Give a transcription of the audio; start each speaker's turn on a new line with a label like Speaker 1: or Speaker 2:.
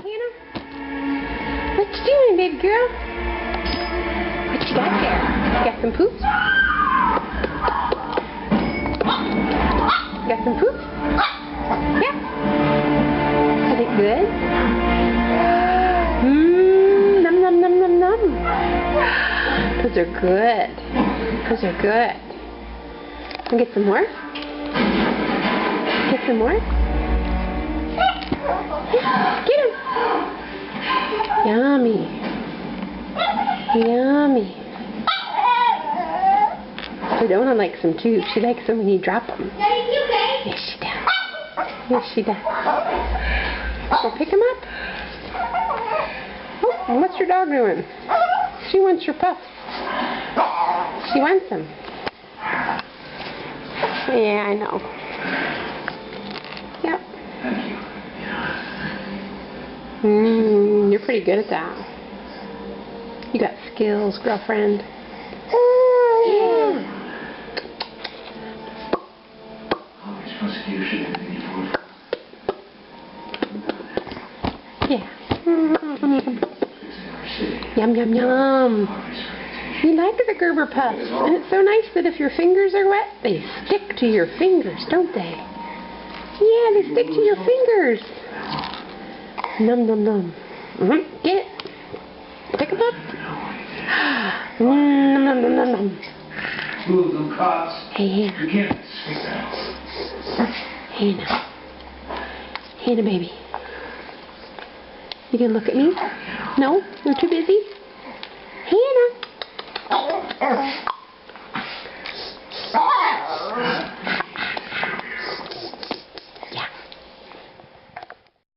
Speaker 1: Hannah? What you doing, baby girl? What you got there? You got some poops? You got some poops? Yeah. Is it good? Num num num num num. Those are good. Those are good. Wanna get some more? Get some more? Get him! Yummy. Yummy. Sedona likes them too. She likes them when you drop them. Yes, she does. Yes, she does. Well, pick him up. Oh, and what's your dog doing? She wants your puff. She wants them. Yeah, I know. Yep. You're pretty good at that. You got skills, girlfriend. Yeah. Yeah. Yum, yum, yum. You like the Gerber puffs. And it's so nice that if your fingers are wet, they stick to your fingers, don't they? Yeah, they stick to your fingers. Num, num, num. Get it. Pick them up. Num, num, num, num, num. Hey, Hannah. Hannah. Hannah, baby. You gonna look at me? No? You're too busy? Hannah.